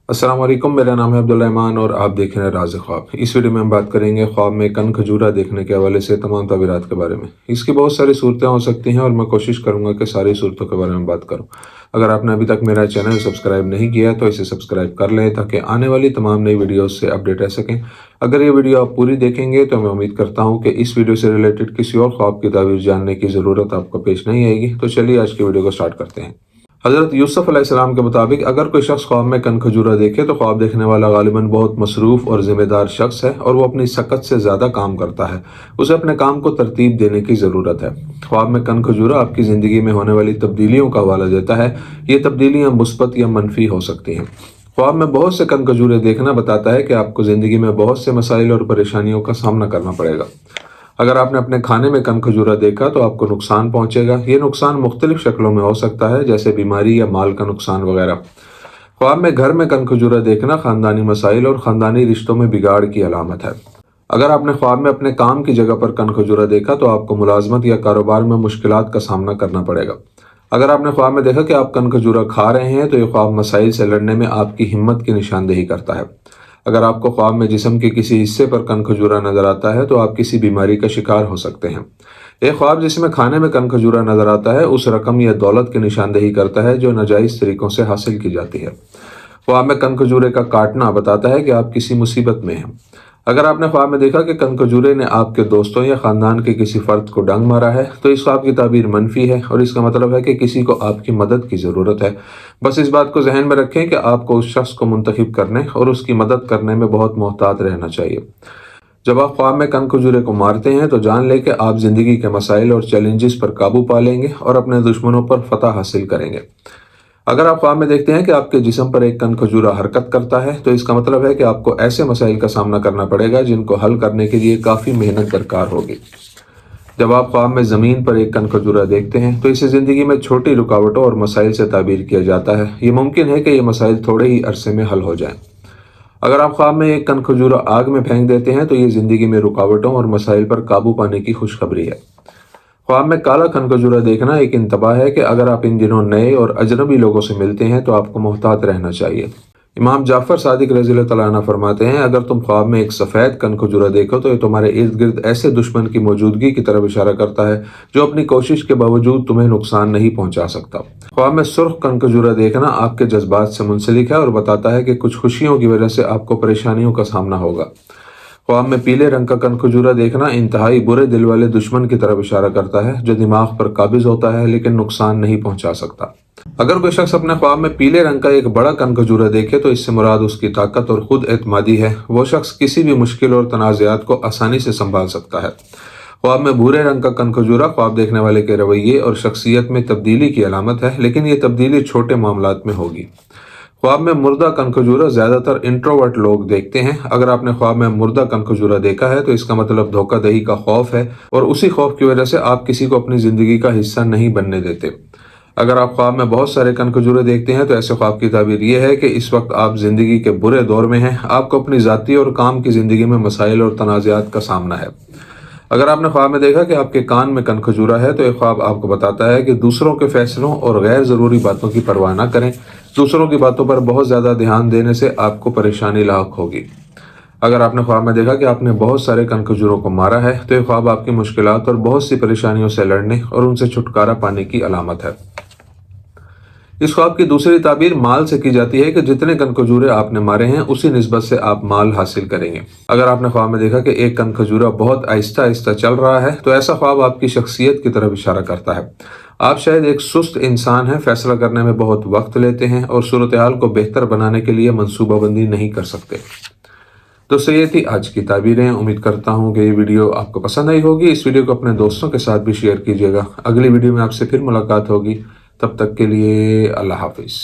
अस्सलाम वालेकुम, मेरा नाम है अब्दुल रहमान और आप देख रहे हैं राज़ ख्वाब। इस वीडियो में हम बात करेंगे ख्वाब में कन खजूरा देखने के हवाले से तमाम ताबीरात के बारे में। इसकी बहुत सारी सूरतें हो सकती हैं और मैं कोशिश करूंगा कि सारी सूरतों के बारे में बात करूं। अगर आपने अभी तक मेरा चैनल सब्सक्राइब नहीं किया तो इसे सब्सक्राइब कर लें ताकि आने वाली तमाम नई वीडियोज़ से अपडेट रह सकें। अगर ये वीडियो आप पूरी देखेंगे तो मैं उम्मीद करता हूँ कि इस वीडियो से रिलेटेड किसी और ख्वाब की ताबीर जानने की ज़रूरत आपको पेश नहीं आएगी। तो चलिए आज की वीडियो को स्टार्ट करते हैं। हज़रत यूसुफ अलैहिस्सलाम के मुताबिक अगर कोई शख्स ख्वाब में कन खजूरा देखे तो ख्वाब देखने वाला गालिबन बहुत मसरूफ़ और ज़िम्मेदार शख्स है और वो अपनी सकत से ज़्यादा काम करता है। उसे अपने काम को तरतीब देने की ज़रूरत है। ख्वाब में कन खजूरा आपकी ज़िंदगी में होने वाली तब्दीलियों का हवाला देता है। ये तब्दीलियाँ मुस्बत या मनफी हो सकती हैं। ख्वाब में बहुत से कन खजूरे देखना बताता है कि आपको ज़िंदगी में बहुत से मसाइल और परेशानियों का सामना करना पड़ेगा। अगर आपने अपने खाने में कन खजूरा देखा तो आपको नुकसान पहुंचेगा। ये नुकसान मुख्तलिफ शक्लों में हो सकता है, जैसे बीमारी या माल का नुकसान वगैरह। ख्वाब में घर में कन खजूरा देखना खानदानी मसाइल और खानदानी रिश्तों में बिगाड़ की अलामत है। अगर आपने ख्वाब में अपने काम की जगह पर कन खजूरा देखा तो आपको मुलाजमत या कारोबार में मुश्किलात का सामना करना पड़ेगा। अगर आपने ख्वाब में देखा कि आप कन खजूरा खा रहे हैं तो ये ख्वाब मसाइल से लड़ने में आपकी हिम्मत की निशानदेही करता है। अगर आपको ख्वाब में जिस्म के किसी हिस्से पर कन खजूरा नजर आता है तो आप किसी बीमारी का शिकार हो सकते हैं। एक ख्वाब जिसमें खाने में कन खजूरा नजर आता है उस रकम या दौलत की निशानदेही करता है जो नाजायज़ तरीकों से हासिल की जाती है। ख्वाब में कन खजूरे का काटना बताता है कि आप किसी मुसीबत में हैं। अगर आपने ख्वाब में देखा कि कन खजूरे ने आपके दोस्तों या ख़ानदान के किसी फ़र्द को डंग मारा है तो इस ख्वाब की ताबीर मनफी है और इसका मतलब है कि किसी को आपकी मदद की ज़रूरत है। बस इस बात को जहन में रखें कि आपको उस शख्स को मुंतखब करने और उसकी मदद करने में बहुत मोहतात रहना चाहिए। जब आप ख्वाब में कन खजूरे को मारते हैं तो जान लें कि आप ज़िंदगी के मसाइल और चैलेंजेस पर काबू पा लेंगे और अपने दुश्मनों पर फतह हासिल करेंगे। अगर आप ख्वाब में देखते हैं कि आपके जिस्म पर एक कन खजूरा हरकत करता है तो इसका मतलब है कि आपको ऐसे मसाइल का सामना करना पड़ेगा जिनको हल करने के लिए काफ़ी मेहनत दरकार होगी। जब आप ख्वाब में ज़मीन पर एक कन खजूरा देखते हैं तो इसे ज़िंदगी में छोटी रुकावटों और मसाइल से ताबीर किया जाता है। ये मुमकिन है कि ये मसाइल थोड़े ही अरसे में हल हो जाएं। अगर आप ख्वाब में एक कन खजूरा आग में फेंक देते हैं तो ये ज़िंदगी में रुकावटों और मसाइल पर काबू पाने की खुशखबरी है। ख्वाब में काला कन खजूरा देखना एक इंतबाह है कि अगर आप इन दिनों नए और अजनबी लोगों से मिलते हैं तो आपको मोहतात रहना चाहिए। इमाम जाफ़र सादिक रज़ी अल्लाह अन्हु फरमाते हैं, अगर तुम ख्वाब में एक सफ़ेद कन खजूरा देखो तो ये तुम्हारे इर्द गिर्द ऐसे दुश्मन की मौजूदगी की तरफ इशारा करता है जो अपनी कोशिश के बावजूद तुम्हें नुकसान नहीं पहुंचा सकता। ख्वाब में सुर्ख कन खजूरा देखना आपके जज्बात से मुंसलिक है और बताता है कि कुछ खुशियों की वजह से आपको परेशानियों का सामना होगा। ख्वाब में पीले रंग का कन खजूरा देखना इंतहाई बुरे दिल वाले दुश्मन की तरफ इशारा करता है जो दिमाग पर काबिज होता है लेकिन नुकसान नहीं पहुंचा सकता। अगर कोई शख्स अपने ख्वाब में पीले रंग का एक बड़ा कन खजूरा देखे तो इससे मुराद उसकी ताकत और खुद एतमादी है। वो शख्स किसी भी मुश्किल और तनाज़ात को आसानी से संभाल सकता है। ख्वाब में भूरे रंग का कन खजूरा ख्वाब देखने वाले के रवैये और शख्सियत में तब्दीली की अलामत है, लेकिन ये तब्दीली छोटे मामलात में होगी। ख्वाब में मुर्दा कन खजूरा ज़्यादातर इंट्रोवर्ट लोग देखते हैं। अगर आपने ख्वाब में मुर्दा कन खजूरा देखा है तो इसका मतलब धोखाधड़ी का खौफ है और उसी खौफ की वजह से आप किसी को अपनी ज़िंदगी का हिस्सा नहीं बनने देते। अगर आप ख्वाब में बहुत सारे कन खजूरे देखते हैं तो ऐसे ख्वाब की ताबीर ये है कि इस वक्त आप ज़िंदगी के बुरे दौर में हैं। आपको अपनी ज़ाती और काम की ज़िंदगी में मसाइल और तनाज़ात का सामना है। अगर आपने ख्वाब में देखा कि आपके कान में कन खजूरा है तो ये ख्वाब आपको बताता है कि दूसरों के फैसलों और गैर ज़रूरी बातों की परवाह न करें। दूसरों की बातों पर बहुत ज़्यादा ध्यान देने से आपको परेशानी लाक होगी। अगर आपने ख्वाब में देखा कि आपने बहुत सारे कन खजूरों को मारा है तो ये ख्वाब आपकी मुश्किलात और बहुत सी परेशानियों से लड़ने और उनसे छुटकारा पाने की अलामत है। इस ख्वाब की दूसरी ताबीर माल से की जाती है कि जितने कन खजूरे आपने मारे हैं उसी निस्बत से आप माल हासिल करेंगे। अगर आपने ख्वाब में देखा कि एक कन खजूरा बहुत आहिस्ता आहिस्ता चल रहा है तो ऐसा ख्वाब आपकी शख्सियत की तरफ इशारा करता है। आप शायद एक सुस्त इंसान हैं, फैसला करने में बहुत वक्त लेते हैं और सूरत हाल को बेहतर बनाने के लिए मनसूबाबंदी नहीं कर सकते। दोस्तों, ये थी आज की ताबीरें। उम्मीद करता हूँ कि ये वीडियो आपको पसंद आई होगी। इस वीडियो को अपने दोस्तों के साथ भी शेयर कीजिएगा। अगली वीडियो में आपसे फिर मुलाकात होगी। तब तक के लिए अल्लाह हाफिज़।